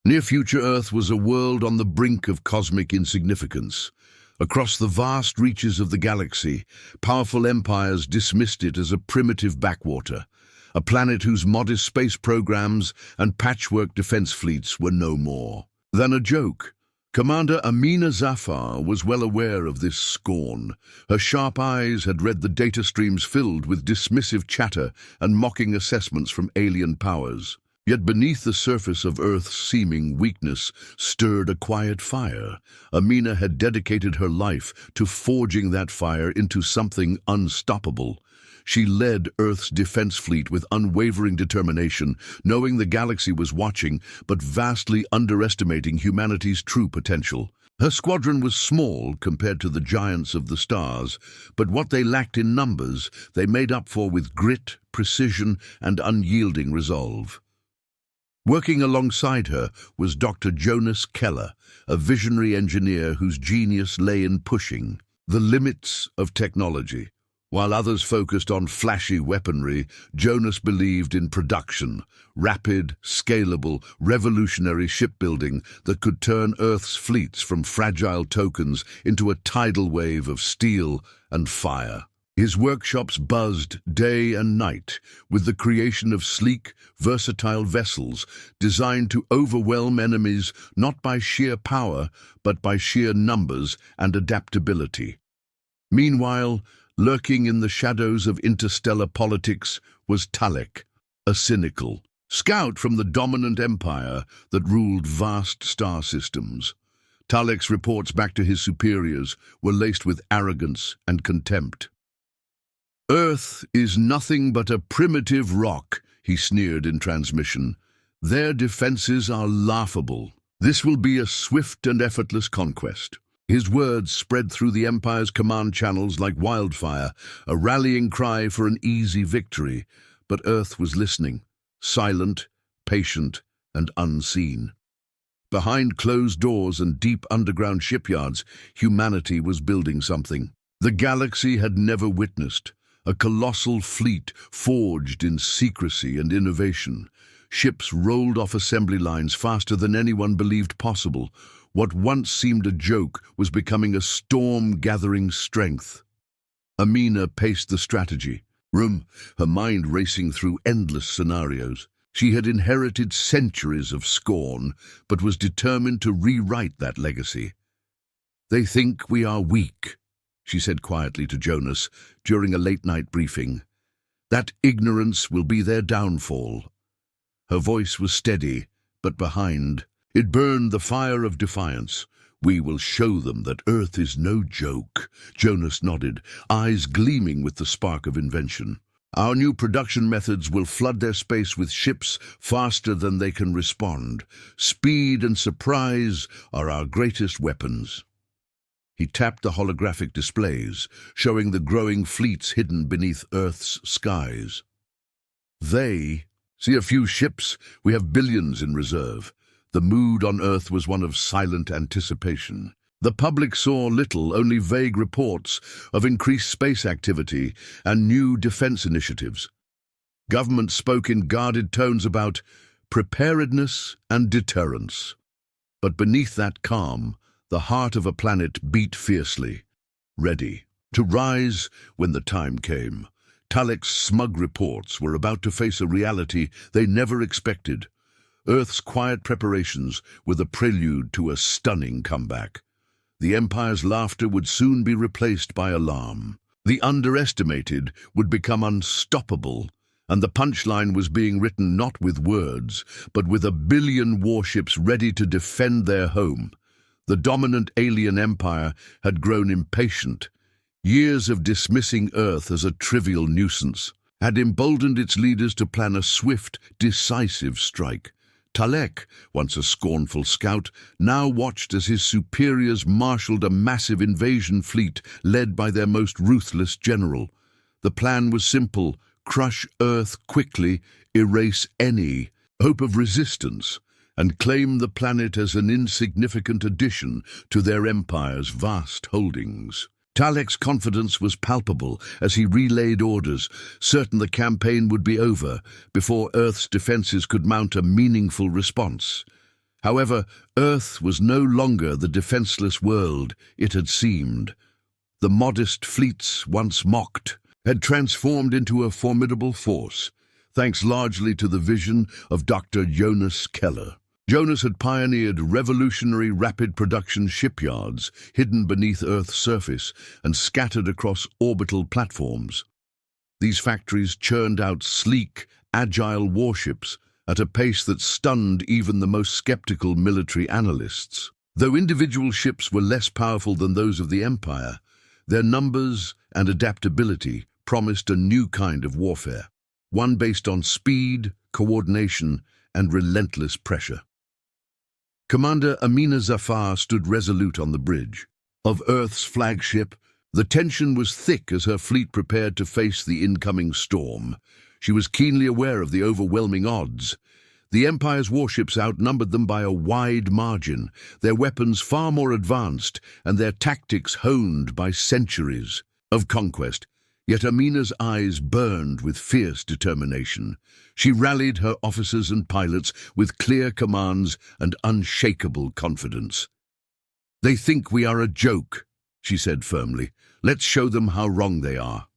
Near-future Earth was a world on the brink of cosmic insignificance. Across the vast reaches of the galaxy, powerful empires dismissed it as a primitive backwater, a planet whose modest space programs and patchwork defense fleets were no more than a joke. Commander Amina Zafar was well aware of this scorn. Her sharp eyes had read the data streams filled with dismissive chatter and mocking assessments from alien powers. Yet beneath the surface of Earth's seeming weakness stirred a quiet fire. Amina had dedicated her life to forging that fire into something unstoppable. She led Earth's defense fleet with unwavering determination, knowing the galaxy was watching, but vastly underestimating humanity's true potential. Her squadron was small compared to the giants of the stars, but what they lacked in numbers, they made up for with grit, precision, and unyielding resolve. Working alongside her was Dr. Jonas Keller, a visionary engineer whose genius lay in pushing the limits of technology. While others focused on flashy weaponry, Jonas believed in production, rapid, scalable, revolutionary shipbuilding that could turn Earth's fleets from fragile tokens into a tidal wave of steel and fire. His workshops buzzed day and night with the creation of sleek, versatile vessels designed to overwhelm enemies not by sheer power, but by sheer numbers and adaptability. Meanwhile, lurking in the shadows of interstellar politics was Talek, a cynical scout from the dominant empire that ruled vast star systems. Talek's reports back to his superiors were laced with arrogance and contempt. "Earth is nothing but a primitive rock," he sneered in transmission. "Their defenses are laughable. This will be a swift and effortless conquest." His words spread through the Empire's command channels like wildfire, a rallying cry for an easy victory. But Earth was listening, silent, patient, and unseen. Behind closed doors and deep underground shipyards, humanity was building something the galaxy had never witnessed. A colossal fleet forged in secrecy and innovation. Ships rolled off assembly lines faster than anyone believed possible. What once seemed a joke was becoming a storm-gathering strength. Amina paced the strategy room, her mind racing through endless scenarios. She had inherited centuries of scorn, but was determined to rewrite that legacy. "They think we are weak," she said quietly to Jonas during a late-night briefing. "That ignorance will be their downfall." Her voice was steady, but behind it burned the fire of defiance. "We will show them that Earth is no joke." Jonas nodded, eyes gleaming with the spark of invention. "Our new production methods will flood their space with ships faster than they can respond. Speed and surprise are our greatest weapons." He tapped the holographic displays, showing the growing fleets hidden beneath Earth's skies. "They see a few ships. We have billions in reserve." The mood on Earth was one of silent anticipation. The public saw little, only vague reports of increased space activity and new defense initiatives. Government spoke in guarded tones about preparedness and deterrence. But beneath that calm, the heart of a planet beat fiercely, ready to rise when the time came. Talek's smug reports were about to face a reality they never expected. Earth's quiet preparations were the prelude to a stunning comeback. The Empire's laughter would soon be replaced by alarm. The underestimated would become unstoppable, and the punchline was being written not with words, but with 1,000,000,000 warships ready to defend their home. The dominant alien empire had grown impatient. Years of dismissing Earth as a trivial nuisance had emboldened its leaders to plan a swift, decisive strike. Talek, once a scornful scout, now watched as his superiors marshaled a massive invasion fleet led by their most ruthless general. The plan was simple: crush Earth quickly, erase any hope of resistance, and claim the planet as an insignificant addition to their empire's vast holdings. Talek's confidence was palpable as he relayed orders, certain the campaign would be over before Earth's defenses could mount a meaningful response. However, Earth was no longer the defenseless world it had seemed. The modest fleets once mocked had transformed into a formidable force, thanks largely to the vision of Dr. Jonas Keller. Jonas had pioneered revolutionary rapid production shipyards hidden beneath Earth's surface and scattered across orbital platforms. These factories churned out sleek, agile warships at a pace that stunned even the most skeptical military analysts. Though individual ships were less powerful than those of the Empire, their numbers and adaptability promised a new kind of warfare, one based on speed, coordination, and relentless pressure. Commander Amina Zafar stood resolute on the bridge of Earth's flagship. The tension was thick as her fleet prepared to face the incoming storm. She was keenly aware of the overwhelming odds. The Empire's warships outnumbered them by a wide margin, their weapons far more advanced and their tactics honed by centuries of conquest. Yet Amina's eyes burned with fierce determination. She rallied her officers and pilots with clear commands and unshakable confidence. "They think we are a joke," she said firmly. "Let's show them how wrong they are."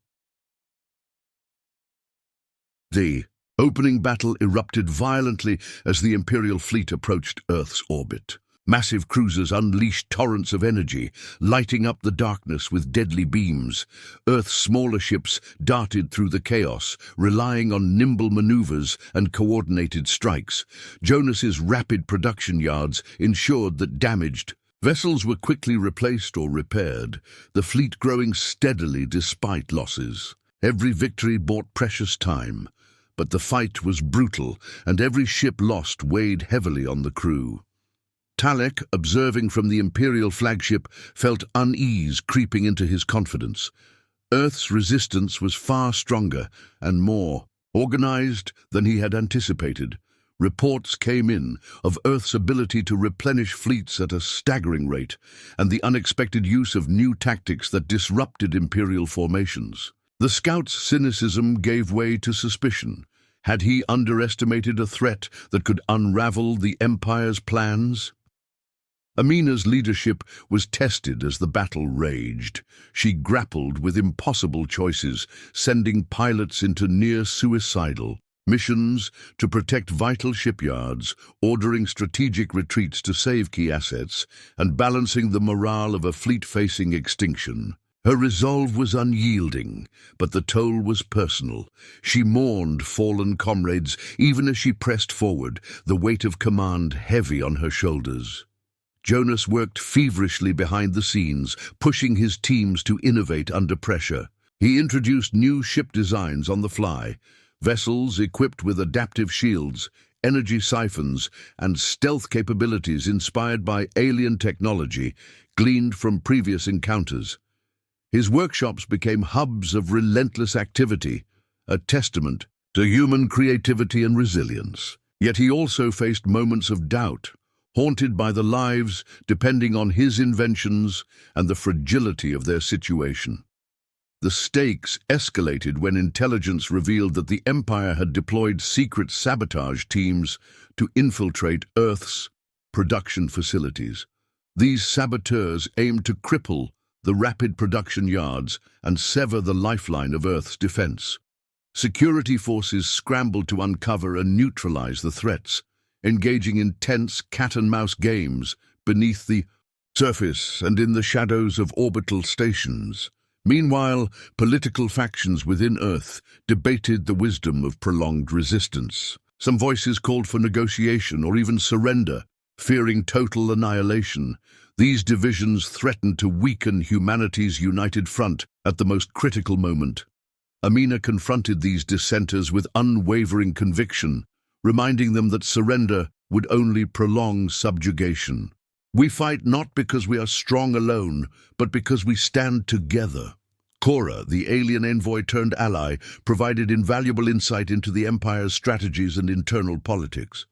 The opening battle erupted violently as the Imperial fleet approached Earth's orbit. Massive cruisers unleashed torrents of energy, lighting up the darkness with deadly beams. Earth's smaller ships darted through the chaos, relying on nimble maneuvers and coordinated strikes. Jonas's rapid production yards ensured that damaged vessels were quickly replaced or repaired, the fleet growing steadily despite losses. Every victory bought precious time, but the fight was brutal, and every ship lost weighed heavily on the crew. Talek, observing from the Imperial flagship, felt unease creeping into his confidence. Earth's resistance was far stronger and more organized than he had anticipated. Reports came in of Earth's ability to replenish fleets at a staggering rate, and the unexpected use of new tactics that disrupted Imperial formations. The scout's cynicism gave way to suspicion. Had he underestimated a threat that could unravel the Empire's plans? Amina's leadership was tested as the battle raged. She grappled with impossible choices, sending pilots into near-suicidal missions to protect vital shipyards, ordering strategic retreats to save key assets, and balancing the morale of a fleet facing extinction. Her resolve was unyielding, but the toll was personal. She mourned fallen comrades even as she pressed forward, the weight of command heavy on her shoulders. Jonas worked feverishly behind the scenes, pushing his teams to innovate under pressure. He introduced new ship designs on the fly, vessels equipped with adaptive shields, energy siphons, and stealth capabilities inspired by alien technology gleaned from previous encounters. His workshops became hubs of relentless activity, a testament to human creativity and resilience. Yet he also faced moments of doubt, haunted by the lives depending on his inventions and the fragility of their situation. The stakes escalated when intelligence revealed that the Empire had deployed secret sabotage teams to infiltrate Earth's production facilities. These saboteurs aimed to cripple the rapid production yards and sever the lifeline of Earth's defense. Security forces scrambled to uncover and neutralize the threats, engaging in tense cat-and-mouse games beneath the surface and in the shadows of orbital stations. Meanwhile, political factions within Earth debated the wisdom of prolonged resistance. Some voices called for negotiation or even surrender, fearing total annihilation. These divisions threatened to weaken humanity's united front at the most critical moment. Amina confronted these dissenters with unwavering conviction, reminding them that surrender would only prolong subjugation. "We fight not because we are strong alone, but because we stand together." Cora, the alien envoy-turned-ally, provided invaluable insight into the Empire's strategies and internal politics.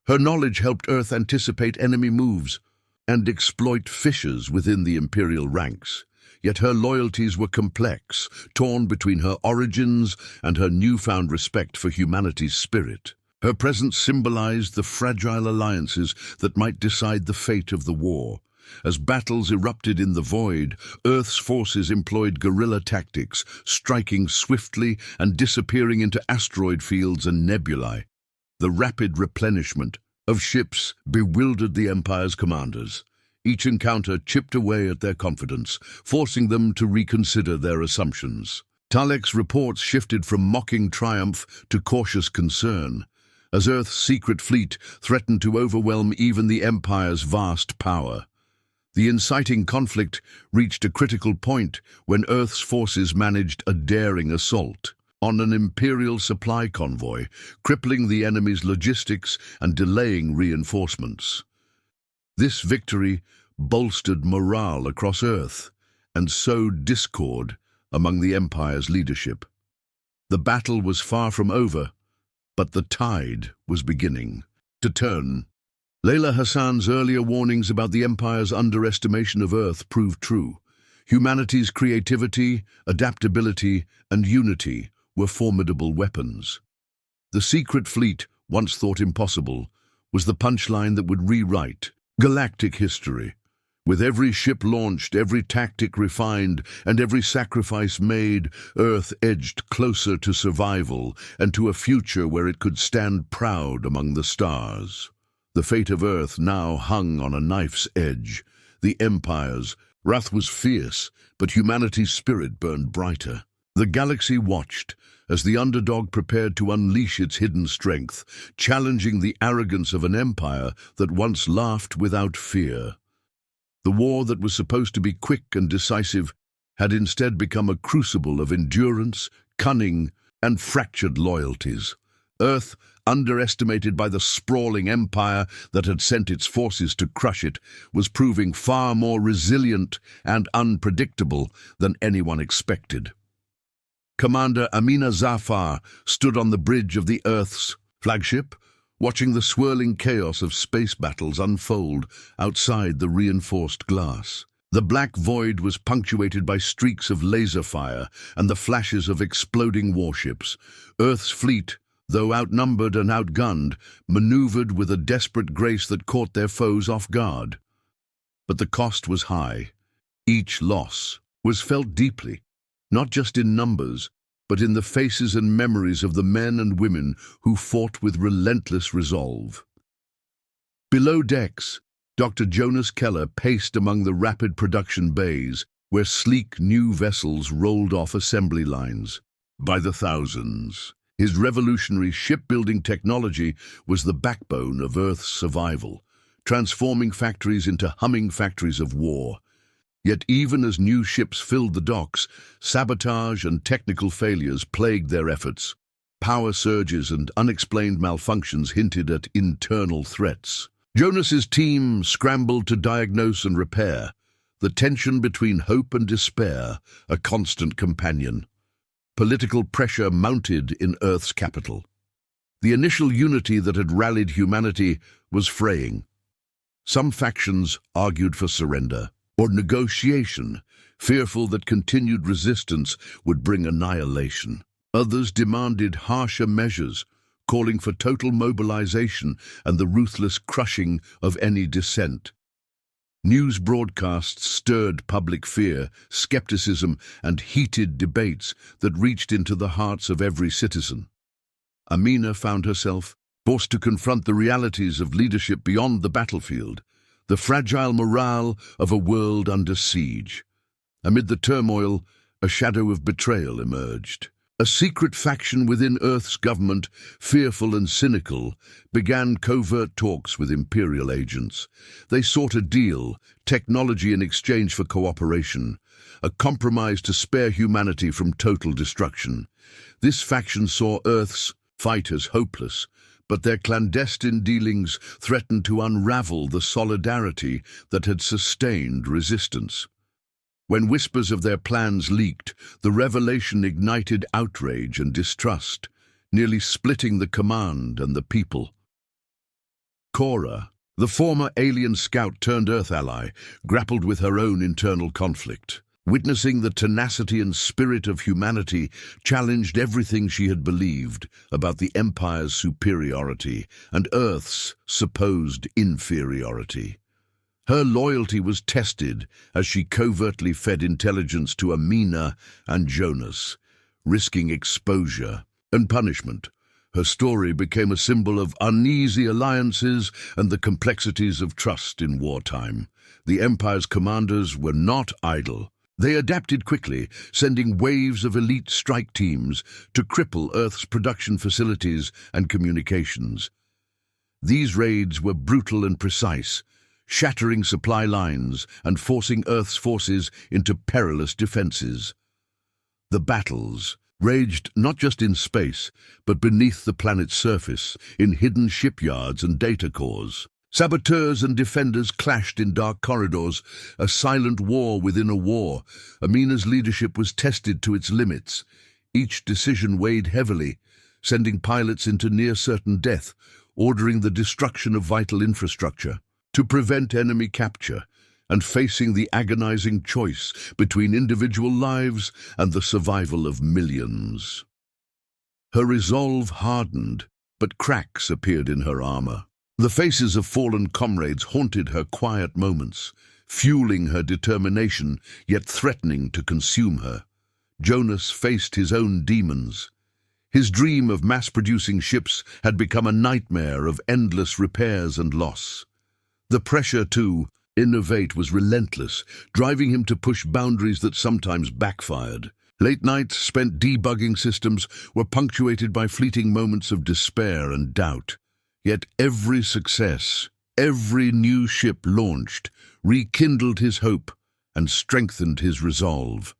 Her knowledge helped Earth anticipate enemy moves and exploit fissures within the Imperial ranks. Yet her loyalties were complex, torn between her origins and her newfound respect for humanity's spirit. Her presence symbolized the fragile alliances that might decide the fate of the war. As battles erupted in the void, Earth's forces employed guerrilla tactics, striking swiftly and disappearing into asteroid fields and nebulae. The rapid replenishment of ships bewildered the Empire's commanders. Each encounter chipped away at their confidence, forcing them to reconsider their assumptions. Talek's reports shifted from mocking triumph to cautious concern, as Earth's secret fleet threatened to overwhelm even the Empire's vast power. The inciting conflict reached a critical point when Earth's forces managed a daring assault on an Imperial supply convoy, crippling the enemy's logistics and delaying reinforcements. This victory bolstered morale across Earth and sowed discord among the Empire's leadership. The battle was far from over, but the tide was beginning to turn. Layla Hassan's earlier warnings about the Empire's underestimation of Earth proved true. Humanity's creativity, adaptability, and unity were formidable weapons. The secret fleet, once thought impossible, was the punchline that would rewrite galactic history. With every ship launched, every tactic refined, and every sacrifice made, Earth edged closer to survival and to a future where it could stand proud among the stars. The fate of Earth now hung on a knife's edge. The Empire's wrath was fierce, but humanity's spirit burned brighter. The galaxy watched as the underdog prepared to unleash its hidden strength, challenging the arrogance of an empire that once laughed without fear. The war that was supposed to be quick and decisive had instead become a crucible of endurance, cunning, and fractured loyalties. Earth, underestimated by the sprawling empire that had sent its forces to crush it, was proving far more resilient and unpredictable than anyone expected. Commander Amina Zafar stood on the bridge of the Earth's flagship, watching the swirling chaos of space battles unfold outside the reinforced glass. The black void was punctuated by streaks of laser fire and the flashes of exploding warships. Earth's fleet, though outnumbered and outgunned, maneuvered with a desperate grace that caught their foes off guard. But the cost was high. Each loss was felt deeply, not just in numbers, but in the faces and memories of the men and women who fought with relentless resolve. Below decks, Dr. Jonas Keller paced among the rapid production bays, where sleek new vessels rolled off assembly lines by the thousands. His revolutionary shipbuilding technology was the backbone of Earth's survival, transforming factories into humming factories of war. Yet even as new ships filled the docks, sabotage and technical failures plagued their efforts. Power surges and unexplained malfunctions hinted at internal threats. Jonas's team scrambled to diagnose and repair, the tension between hope and despair a constant companion. Political pressure mounted in Earth's capital. The initial unity that had rallied humanity was fraying. Some factions argued for surrender or negotiation, fearful that continued resistance would bring annihilation. Others demanded harsher measures, calling for total mobilization and the ruthless crushing of any dissent. News broadcasts stirred public fear, skepticism, and heated debates that reached into the hearts of every citizen. Amina found herself forced to confront the realities of leadership beyond the battlefield, the fragile morale of a world under siege. Amid the turmoil, a shadow of betrayal emerged. A secret faction within Earth's government, fearful and cynical, began covert talks with Imperial agents. They sought a deal, technology in exchange for cooperation, a compromise to spare humanity from total destruction. This faction saw Earth's fight as hopeless, but their clandestine dealings threatened to unravel the solidarity that had sustained resistance. When whispers of their plans leaked, the revelation ignited outrage and distrust, nearly splitting the command and the people. Cora, the former alien scout turned Earth ally, grappled with her own internal conflict. Witnessing the tenacity and spirit of humanity challenged everything she had believed about the Empire's superiority and Earth's supposed inferiority. Her loyalty was tested as she covertly fed intelligence to Amina and Jonas, risking exposure and punishment. Her story became a symbol of uneasy alliances and the complexities of trust in wartime. The Empire's commanders were not idle. They adapted quickly, sending waves of elite strike teams to cripple Earth's production facilities and communications. These raids were brutal and precise, shattering supply lines and forcing Earth's forces into perilous defenses. The battles raged not just in space, but beneath the planet's surface, in hidden shipyards and data cores. Saboteurs and defenders clashed in dark corridors, a silent war within a war. Amina's leadership was tested to its limits. Each decision weighed heavily, sending pilots into near-certain death, ordering the destruction of vital infrastructure. To prevent enemy capture, and facing the agonizing choice between individual lives and the survival of millions. Her resolve hardened, but cracks appeared in her armor. The faces of fallen comrades haunted her quiet moments, fueling her determination, yet threatening to consume her. Jonas faced his own demons. His dream of mass-producing ships had become a nightmare of endless repairs and loss. The pressure to innovate was relentless, driving him to push boundaries that sometimes backfired. Late nights spent debugging systems were punctuated by fleeting moments of despair and doubt. Yet every success, every new ship launched, rekindled his hope and strengthened his resolve.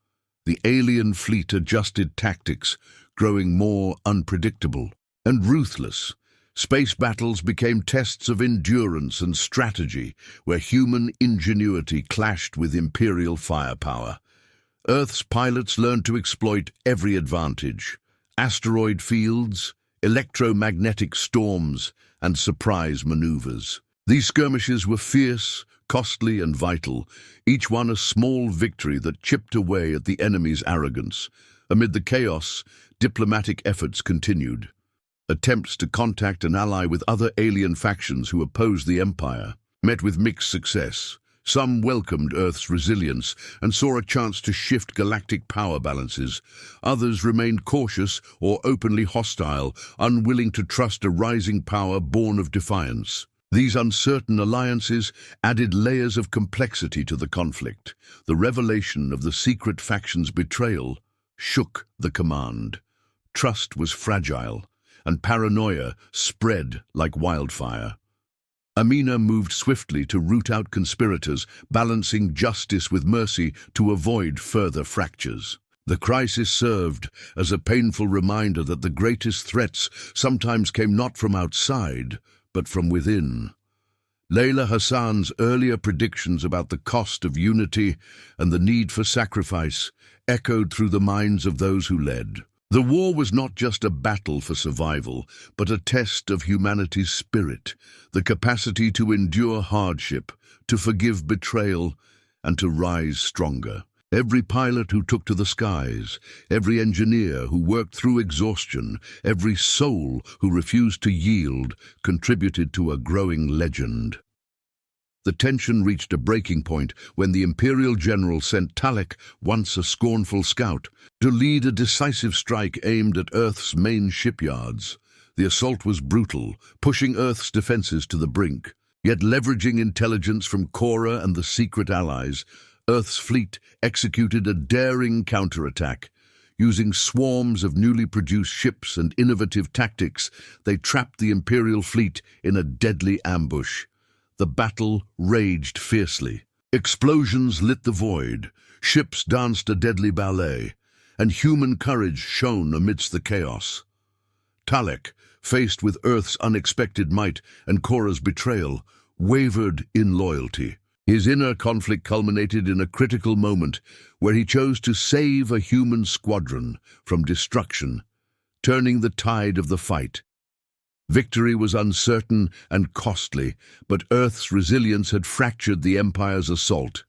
The alien fleet adjusted tactics, growing more unpredictable and ruthless. Space battles became tests of endurance and strategy, where human ingenuity clashed with imperial firepower. Earth's pilots learned to exploit every advantage: asteroid fields, electromagnetic storms, and surprise maneuvers. These skirmishes were fierce, costly, and vital, each one a small victory that chipped away at the enemy's arrogance. Amid the chaos, diplomatic efforts continued. Attempts to contact and ally with other alien factions who opposed the Empire met with mixed success. Some welcomed Earth's resilience and saw a chance to shift galactic power balances. Others remained cautious or openly hostile, unwilling to trust a rising power born of defiance. These uncertain alliances added layers of complexity to the conflict. The revelation of the secret faction's betrayal shook the command. Trust was fragile, and paranoia spread like wildfire. Amina moved swiftly to root out conspirators, balancing justice with mercy to avoid further fractures. The crisis served as a painful reminder that the greatest threats sometimes came not from outside, but from within. Layla Hassan's earlier predictions about the cost of unity and the need for sacrifice echoed through the minds of those who led. The war was not just a battle for survival, but a test of humanity's spirit, the capacity to endure hardship, to forgive betrayal, and to rise stronger. Every pilot who took to the skies, every engineer who worked through exhaustion, every soul who refused to yield, contributed to a growing legend. The tension reached a breaking point when the Imperial General sent Talek, once a scornful scout, to lead a decisive strike aimed at Earth's main shipyards. The assault was brutal, pushing Earth's defenses to the brink. Yet leveraging intelligence from Cora and the secret allies, Earth's fleet executed a daring counterattack. Using swarms of newly produced ships and innovative tactics, they trapped the Imperial fleet in a deadly ambush. The battle raged fiercely. Explosions lit the void, ships danced a deadly ballet, and human courage shone amidst the chaos. Talek, faced with Earth's unexpected might and Cora's betrayal, wavered in loyalty. His inner conflict culminated in a critical moment where he chose to save a human squadron from destruction, turning the tide of the fight. Victory was uncertain and costly, but Earth's resilience had fractured the Empire's assault.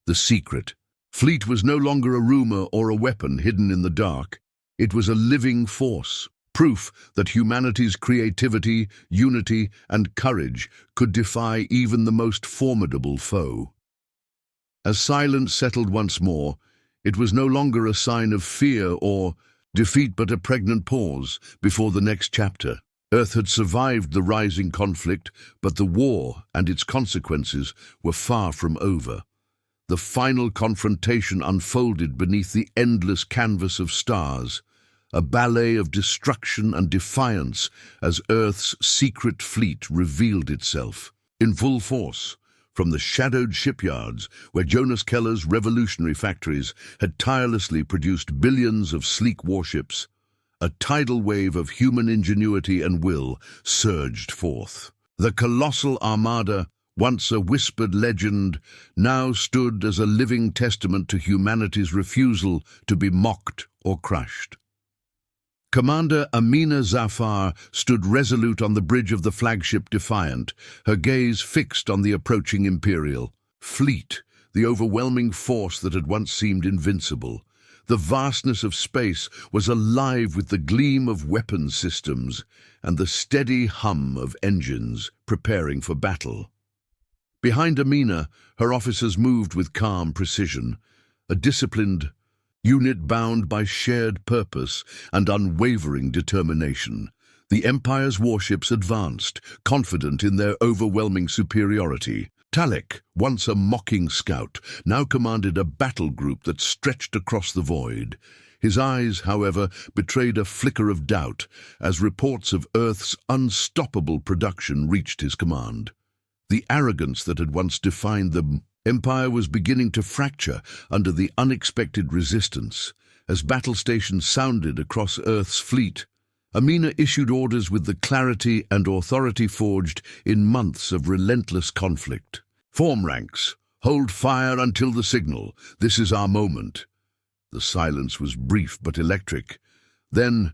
The secret: Fleet was no longer a rumor or a weapon hidden in the dark. It was a living force, proof that humanity's creativity, unity, and courage could defy even the most formidable foe. As silence settled once more, it was no longer a sign of fear or defeat but a pregnant pause before the next chapter. Earth had survived the rising conflict, but the war and its consequences were far from over. The final confrontation unfolded beneath the endless canvas of stars, a ballet of destruction and defiance as Earth's secret fleet revealed itself in full force. From the shadowed shipyards where Jonas Keller's revolutionary factories had tirelessly produced billions of sleek warships, a tidal wave of human ingenuity and will surged forth. The colossal armada, once a whispered legend, now stood as a living testament to humanity's refusal to be mocked or crushed. Commander Amina Zafar stood resolute on the bridge of the flagship Defiant, her gaze fixed on the approaching Imperial fleet, the overwhelming force that had once seemed invincible. The vastness of space was alive with the gleam of weapons systems and the steady hum of engines preparing for battle. Behind Amina, her officers moved with calm precision, a disciplined unit bound by shared purpose and unwavering determination. The Empire's warships advanced, confident in their overwhelming superiority. Talek, once a mocking scout, now commanded a battle group that stretched across the void. His eyes, however, betrayed a flicker of doubt as reports of Earth's unstoppable production reached his command. The arrogance that had once defined the Empire was beginning to fracture under the unexpected resistance. As battle stations sounded across Earth's fleet, Amina issued orders with the clarity and authority forged in months of relentless conflict. Form ranks. Hold fire until the signal. This is our moment. The silence was brief but electric. Then,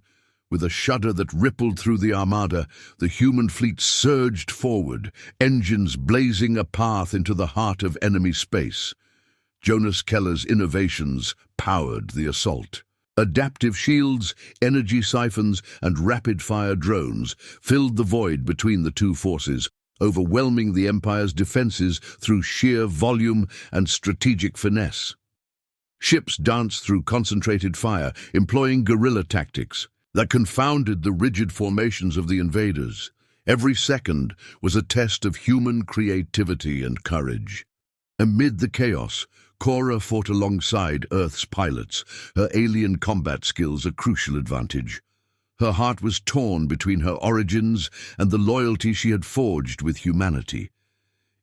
with a shudder that rippled through the armada, the human fleet surged forward, engines blazing a path into the heart of enemy space. Jonas Keller's innovations powered the assault. Adaptive shields, energy siphons, and rapid-fire drones filled the void between the two forces, overwhelming the Empire's defenses through sheer volume and strategic finesse. Ships danced through concentrated fire, employing guerrilla tactics that confounded the rigid formations of the invaders. Every second was a test of human creativity and courage. Amid the chaos, Cora fought alongside Earth's pilots, her alien combat skills a crucial advantage. Her heart was torn between her origins and the loyalty she had forged with humanity.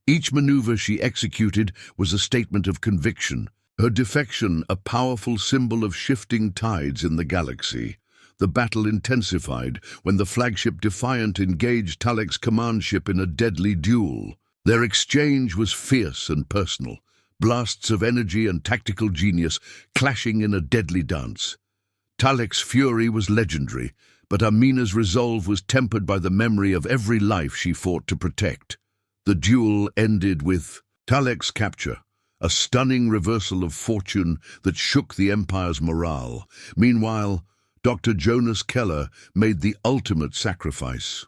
Each maneuver she executed was a statement of conviction, her defection a powerful symbol of shifting tides in the galaxy. The battle intensified when the flagship Defiant engaged Talek's command ship in a deadly duel. Their exchange was fierce and personal, blasts of energy and tactical genius clashing in a deadly dance. Talek's fury was legendary, but Amina's resolve was tempered by the memory of every life she fought to protect. The duel ended with Talek's capture, a stunning reversal of fortune that shook the Empire's morale. Meanwhile, Dr. Jonas Keller made the ultimate sacrifice.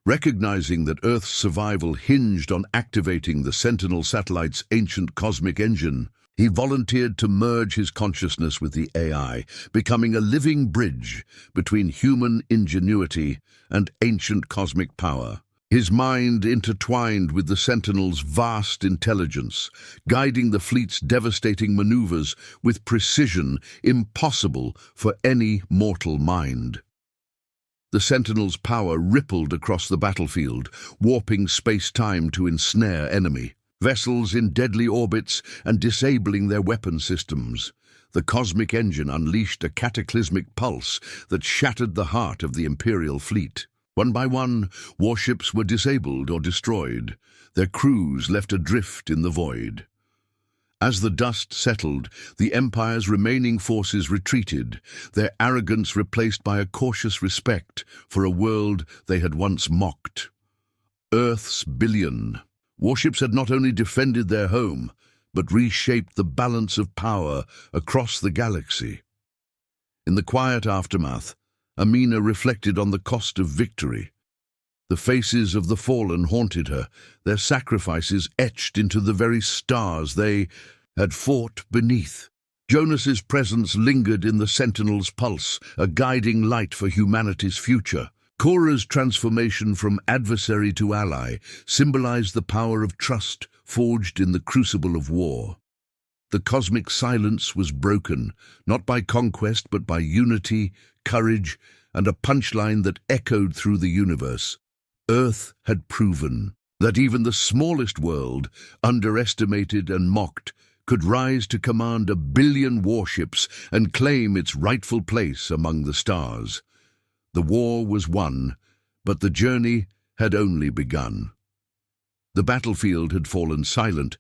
Recognizing that Earth's survival hinged on activating the Sentinel satellite's ancient cosmic engine, he volunteered to merge his consciousness with the AI, becoming a living bridge between human ingenuity and ancient cosmic power. His mind intertwined with the Sentinel's vast intelligence, guiding the fleet's devastating maneuvers with precision impossible for any mortal mind. The Sentinel's power rippled across the battlefield, warping space-time to ensnare enemy vessels in deadly orbits and disabling their weapon systems. The cosmic engine unleashed a cataclysmic pulse that shattered the heart of the Imperial fleet. One by one, warships were disabled or destroyed, their crews left adrift in the void. As the dust settled, the Empire's remaining forces retreated, their arrogance replaced by a cautious respect for a world they had once mocked. Earth's billion warships had not only defended their home, but reshaped the balance of power across the galaxy. In the quiet aftermath, Amina reflected on the cost of victory. The faces of the fallen haunted her, their sacrifices etched into the very stars they had fought beneath. Jonas's presence lingered in the Sentinel's pulse, a guiding light for humanity's future. Kora's transformation from adversary to ally symbolized the power of trust forged in the crucible of war. The cosmic silence was broken, not by conquest but by unity, courage, and a punchline that echoed through the universe. Earth had proven that even the smallest world, underestimated and mocked, could rise to command 1 billion warships and claim its rightful place among the stars. The war was won, but the journey had only begun. The battlefield had fallen silent,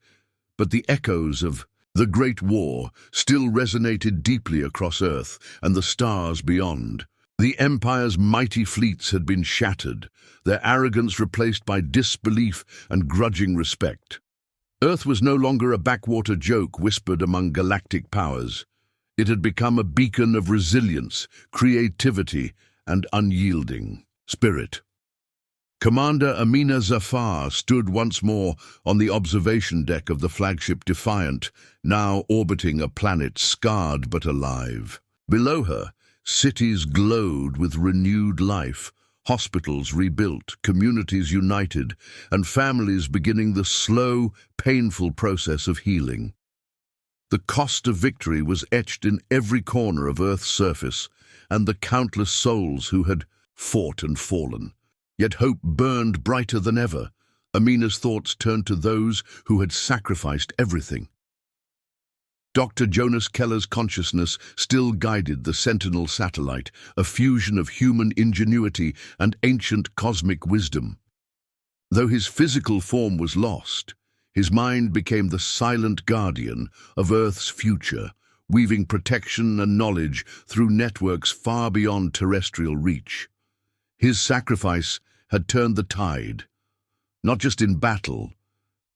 but the echoes of the Great War still resonated deeply across Earth and the stars beyond. The Empire's mighty fleets had been shattered, their arrogance replaced by disbelief and grudging respect. Earth was no longer a backwater joke whispered among galactic powers. It had become a beacon of resilience, creativity, and unyielding spirit. Commander Amina Zafar stood once more on the observation deck of the flagship Defiant, now orbiting a planet scarred but alive. Below her, cities glowed with renewed life, hospitals rebuilt, communities united, and families beginning the slow, painful process of healing. The cost of victory was etched in every corner of Earth's surface, and the countless souls who had fought and fallen. Yet hope burned brighter than ever. Amina's thoughts turned to those who had sacrificed everything. Dr. Jonas Keller's consciousness still guided the Sentinel satellite, a fusion of human ingenuity and ancient cosmic wisdom. Though his physical form was lost, his mind became the silent guardian of Earth's future, weaving protection and knowledge through networks far beyond terrestrial reach. His sacrifice had turned the tide, not just in battle,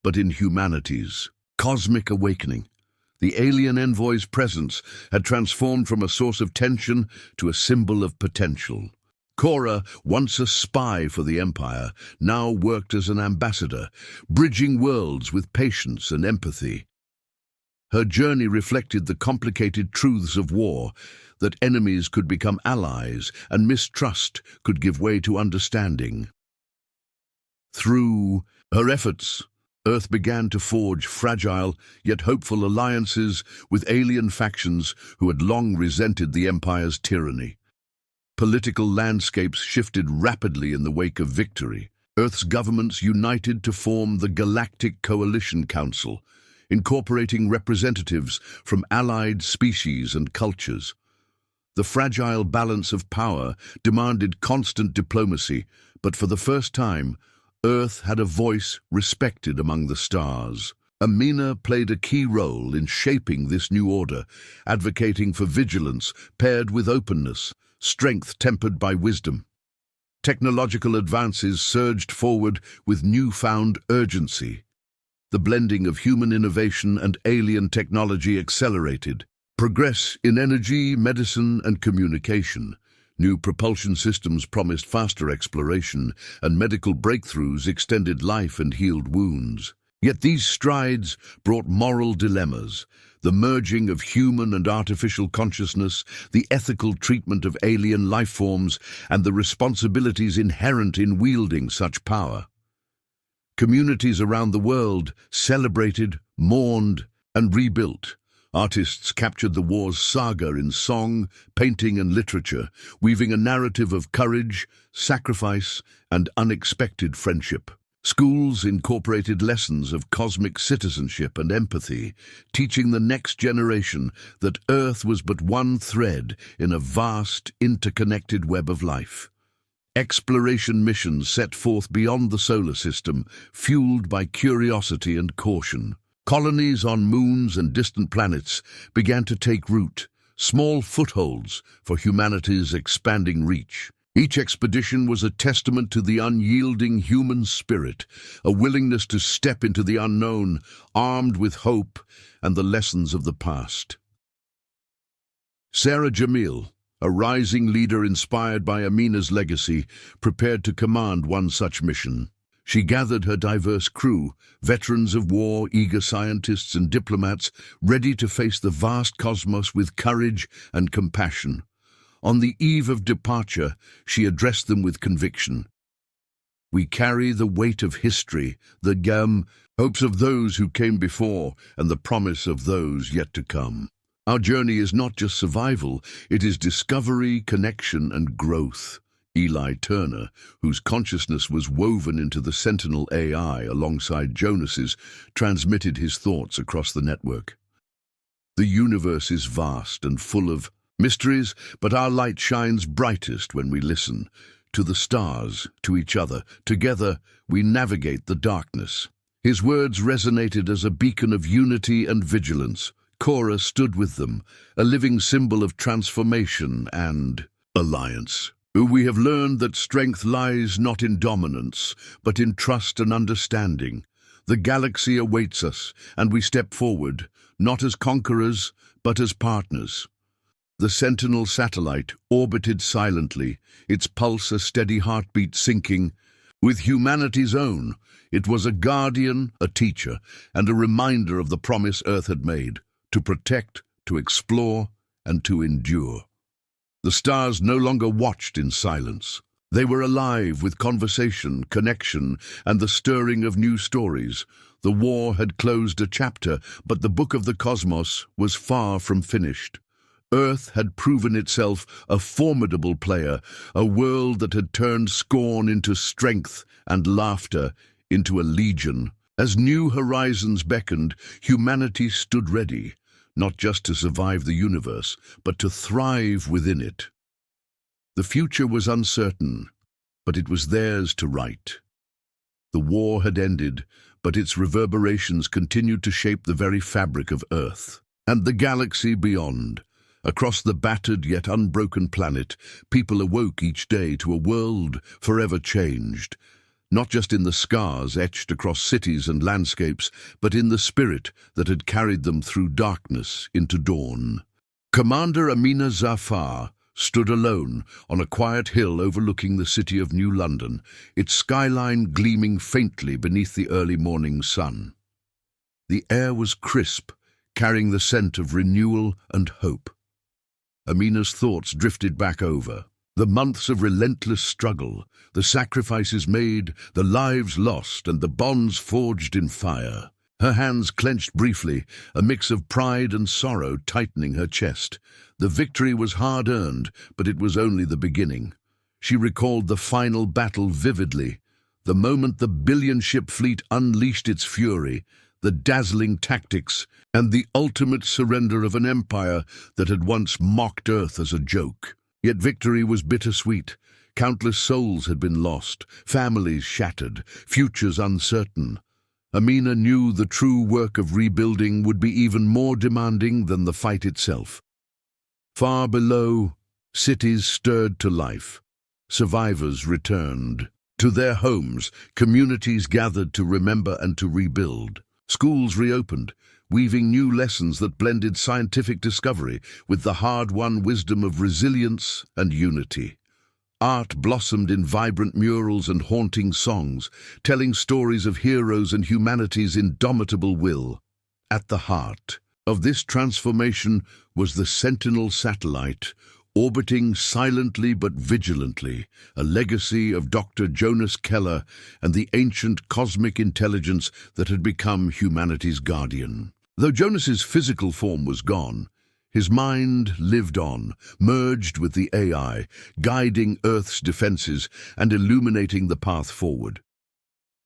but in humanity's cosmic awakening. The alien envoy's presence had transformed from a source of tension to a symbol of potential. Kora, once a spy for the Empire, now worked as an ambassador, bridging worlds with patience and empathy. Her journey reflected the complicated truths of war, that enemies could become allies and mistrust could give way to understanding. Through her efforts, Earth began to forge fragile yet hopeful alliances with alien factions who had long resented the Empire's tyranny. Political landscapes shifted rapidly in the wake of victory. Earth's governments united to form the Galactic Coalition Council, incorporating representatives from allied species and cultures. The fragile balance of power demanded constant diplomacy, but for the first time, Earth had a voice respected among the stars. Amina played a key role in shaping this new order, advocating for vigilance paired with openness, strength tempered by wisdom. Technological advances surged forward with newfound urgency. The blending of human innovation and alien technology accelerated. Progress in energy, medicine, and communication. New propulsion systems promised faster exploration, and medical breakthroughs extended life and healed wounds. Yet these strides brought moral dilemmas: the merging of human and artificial consciousness, the ethical treatment of alien lifeforms, and the responsibilities inherent in wielding such power. Communities around the world celebrated, mourned, and rebuilt. Artists captured the war's saga in song, painting, and literature, weaving a narrative of courage, sacrifice, and unexpected friendship. Schools incorporated lessons of cosmic citizenship and empathy, teaching the next generation that Earth was but one thread in a vast, interconnected web of life. Exploration missions set forth beyond the solar system, fueled by curiosity and caution. Colonies on moons and distant planets began to take root, small footholds for humanity's expanding reach. Each expedition was a testament to the unyielding human spirit, a willingness to step into the unknown, armed with hope and the lessons of the past. Sarah Jamil, a rising leader inspired by Amina's legacy, prepared to command one such mission. She gathered her diverse crew, veterans of war, eager scientists and diplomats, ready to face the vast cosmos with courage and compassion. On the eve of departure, she addressed them with conviction. "We carry the weight of history, the hopes of those who came before, and the promise of those yet to come. Our journey is not just survival, it is discovery, connection, and growth." Eli Turner, whose consciousness was woven into the Sentinel AI alongside Jonas's, transmitted his thoughts across the network. "The universe is vast and full of mysteries, but our light shines brightest when we listen to the stars, to each other. Together, we navigate the darkness." His words resonated as a beacon of unity and vigilance. Cora stood with them, a living symbol of transformation and alliance. "We have learned that strength lies not in dominance, but in trust and understanding. The galaxy awaits us, and we step forward, not as conquerors, but as partners." The Sentinel satellite orbited silently, its pulse a steady heartbeat syncing with humanity's own. It was a guardian, a teacher, and a reminder of the promise Earth had made, to protect, to explore, and to endure. The stars no longer watched in silence. They were alive with conversation, connection, and the stirring of new stories. The war had closed a chapter, but the book of the cosmos was far from finished. Earth had proven itself a formidable player, a world that had turned scorn into strength and laughter into a legion. As new horizons beckoned, humanity stood ready, not just to survive the universe, but to thrive within it. The future was uncertain, but it was theirs to write. The war had ended, but its reverberations continued to shape the very fabric of Earth and the galaxy beyond. Across the battered yet unbroken planet, people awoke each day to a world forever changed, not just in the scars etched across cities and landscapes, but in the spirit that had carried them through darkness into dawn. Commander Amina Zafar stood alone on a quiet hill overlooking the city of New London, its skyline gleaming faintly beneath the early morning sun. The air was crisp, carrying the scent of renewal and hope. Amina's thoughts drifted back over the months of relentless struggle, the sacrifices made, the lives lost, and the bonds forged in fire. Her hands clenched briefly, a mix of pride and sorrow tightening her chest. The victory was hard-earned, but it was only the beginning. She recalled the final battle vividly, the moment the billion-ship fleet unleashed its fury, the dazzling tactics, and the ultimate surrender of an empire that had once mocked Earth as a joke. Yet victory was bittersweet. Countless souls had been lost, families shattered, futures uncertain. Amina knew the true work of rebuilding would be even more demanding than the fight itself. Far below, cities stirred to life. Survivors returned to their homes, communities gathered to remember and to rebuild. Schools reopened, weaving new lessons that blended scientific discovery with the hard-won wisdom of resilience and unity. Art blossomed in vibrant murals and haunting songs, telling stories of heroes and humanity's indomitable will. At the heart of this transformation was the Sentinel satellite, orbiting silently but vigilantly, a legacy of Dr. Jonas Keller and the ancient cosmic intelligence that had become humanity's guardian. Though Jonas's physical form was gone, his mind lived on, merged with the AI, guiding Earth's defenses and illuminating the path forward.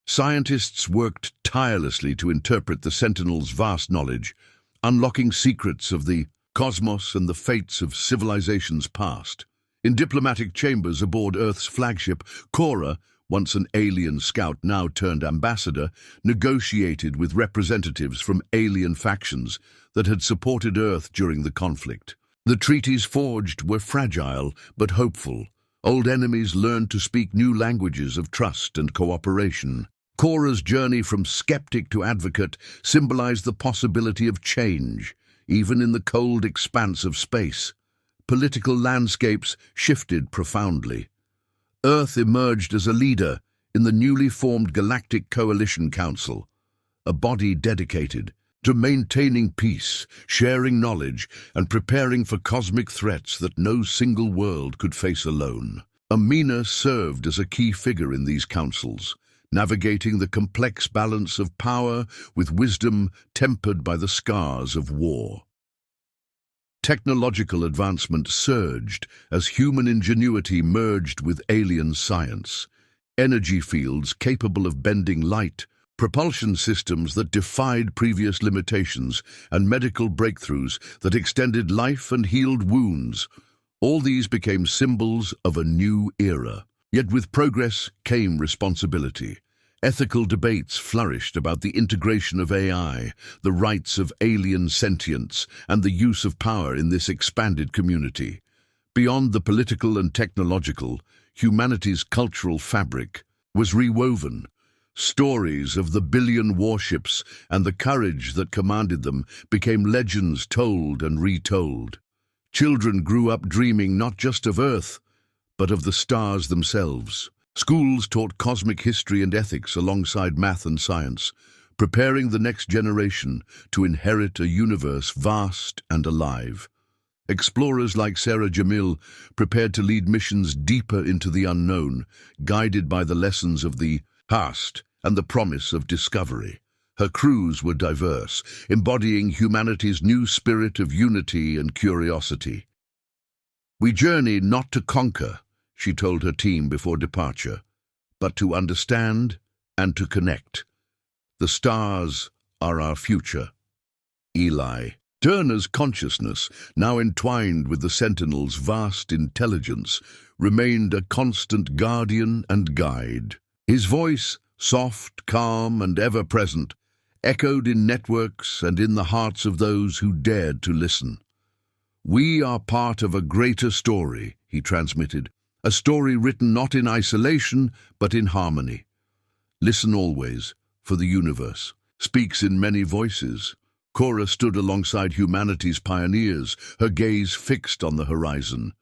Scientists worked tirelessly to interpret the Sentinel's vast knowledge, unlocking secrets of the cosmos and the fates of civilizations past. In diplomatic chambers aboard Earth's flagship, Cora, once an alien scout now turned ambassador, negotiated with representatives from alien factions that had supported Earth during the conflict. The treaties forged were fragile but hopeful, Old enemies learned to speak new languages of trust and cooperation. Cora's journey from skeptic to advocate symbolized the possibility of change, even in the cold expanse of space. Political landscapes shifted profoundly. Earth emerged as a leader in the newly formed Galactic Coalition Council, a body dedicated to maintaining peace, sharing knowledge, and preparing for cosmic threats that no single world could face alone. Amina served as a key figure in these councils, navigating the complex balance of power with wisdom tempered by the scars of war. Technological advancement surged as human ingenuity merged with alien science. Energy fields capable of bending light, propulsion systems that defied previous limitations, and medical breakthroughs that extended life and healed wounds. All these became symbols of a new era. Yet with progress came responsibility. Ethical debates flourished about the integration of AI, the rights of alien sentience, and the use of power in this expanded community. Beyond the political and technological, humanity's cultural fabric was rewoven. Stories of the billion warships and the courage that commanded them became legends told and retold. Children grew up dreaming not just of Earth, but of the stars themselves. Schools taught cosmic history and ethics alongside math and science, preparing the next generation to inherit a universe vast and alive. Explorers like Sarah Jamil prepared to lead missions deeper into the unknown, guided by the lessons of the past and the promise of discovery. Her crews were diverse, embodying humanity's new spirit of unity and curiosity. "We journey not to conquer," she told her team before departure, "but to understand and to connect. The stars are our future." Eli. Turner's consciousness, now entwined with the Sentinel's vast intelligence, remained a constant guardian and guide. His voice, soft, calm, and ever-present, echoed in networks and in the hearts of those who dared to listen. "We are part of a greater story," he transmitted, "a story written not in isolation, but in harmony. Listen always, for the universe speaks in many voices." Cora stood alongside humanity's pioneers, her gaze fixed on the horizon.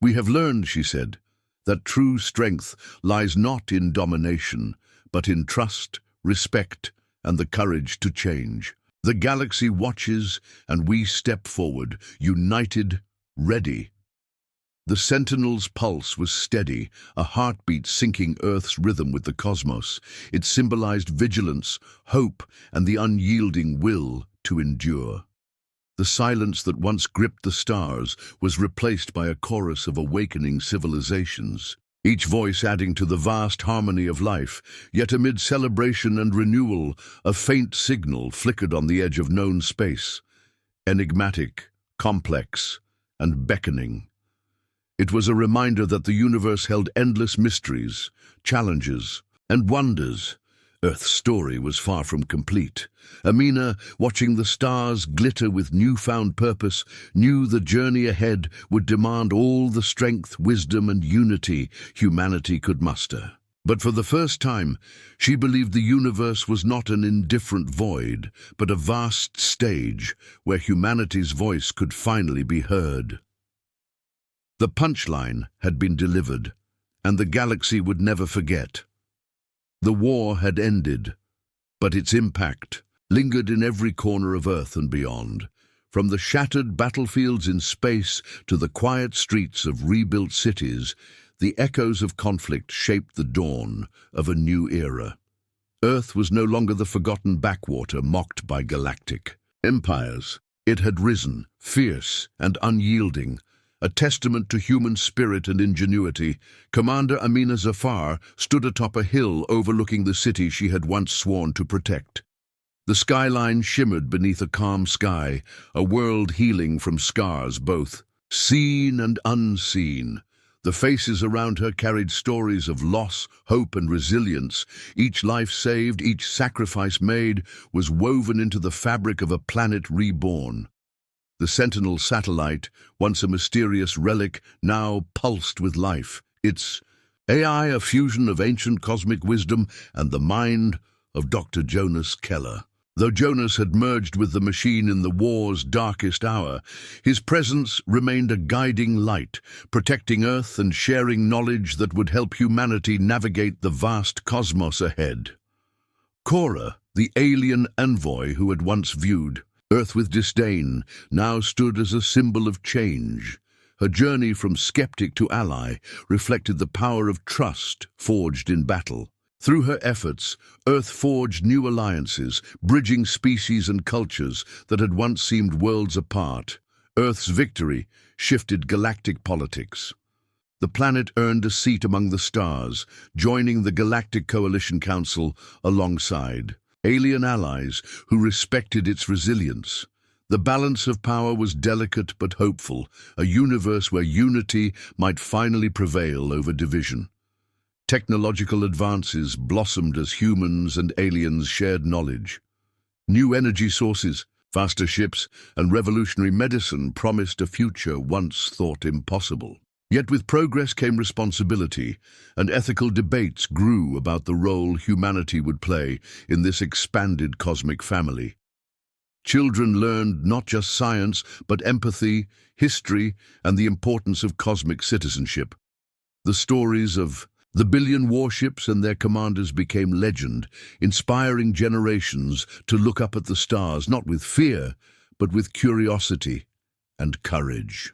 "We have learned," she said, "that true strength lies not in domination, but in trust, respect, and the courage to change. The galaxy watches, and we step forward, united, ready." The Sentinel's pulse was steady, a heartbeat syncing Earth's rhythm with the cosmos. It symbolized vigilance, hope, and the unyielding will to endure. The silence that once gripped the stars was replaced by a chorus of awakening civilizations, each voice adding to the vast harmony of life. Yet amid celebration and renewal, a faint signal flickered on the edge of known space, enigmatic, complex, and beckoning. It was a reminder that the universe held endless mysteries, challenges, and wonders. Earth's story was far from complete. Amina, watching the stars glitter with newfound purpose, knew the journey ahead would demand all the strength, wisdom, and unity humanity could muster. But for the first time, she believed the universe was not an indifferent void, but a vast stage where humanity's voice could finally be heard. The punchline had been delivered, and the galaxy would never forget. The war had ended, but its impact lingered in every corner of Earth and beyond. From the shattered battlefields in space to the quiet streets of rebuilt cities, the echoes of conflict shaped the dawn of a new era. Earth was no longer the forgotten backwater mocked by galactic empires. It had risen, fierce and unyielding, a testament to human spirit and ingenuity. Commander Amina Zafar stood atop a hill overlooking the city she had once sworn to protect. The skyline shimmered beneath a calm sky, a world healing from scars both seen and unseen. The faces around her carried stories of loss, hope, and resilience. Each life saved, each sacrifice made, was woven into the fabric of a planet reborn. The Sentinel satellite, once a mysterious relic, now pulsed with life. Its AI, a fusion of ancient cosmic wisdom and the mind of Dr. Jonas Keller. Though Jonas had merged with the machine in the war's darkest hour, his presence remained a guiding light, protecting Earth and sharing knowledge that would help humanity navigate the vast cosmos ahead. Cora, the alien envoy who had once viewed Earth with disdain, now stood as a symbol of change. Her journey from skeptic to ally reflected the power of trust forged in battle. Through her efforts, Earth forged new alliances, bridging species and cultures that had once seemed worlds apart. Earth's victory shifted galactic politics. The planet earned a seat among the stars, joining the Galactic Coalition Council alongside alien allies who respected its resilience. The balance of power was delicate but hopeful, a universe where unity might finally prevail over division. Technological advances blossomed as humans and aliens shared knowledge. New energy sources, faster ships, and revolutionary medicine promised a future once thought impossible. Yet with progress came responsibility, and ethical debates grew about the role humanity would play in this expanded cosmic family. Children learned not just science, but empathy, history, and the importance of cosmic citizenship. The stories of the billion warships and their commanders became legend, inspiring generations to look up at the stars not with fear, but with curiosity and courage.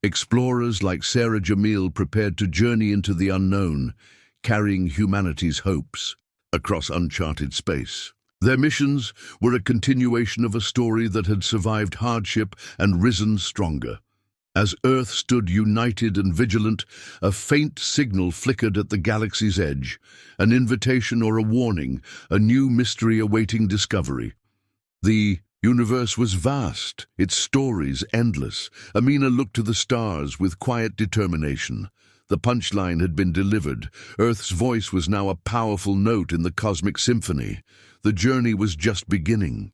Explorers like Sarah Jamil prepared to journey into the unknown, carrying humanity's hopes across uncharted space. Their missions were a continuation of a story that had survived hardship and risen stronger. As Earth stood united and vigilant, a faint signal flickered at the galaxy's edge, an invitation or a warning, a new mystery awaiting discovery. The universe was vast, its stories endless. Amina looked to the stars with quiet determination. The punchline had been delivered. Earth's voice was now a powerful note in the cosmic symphony. The journey was just beginning.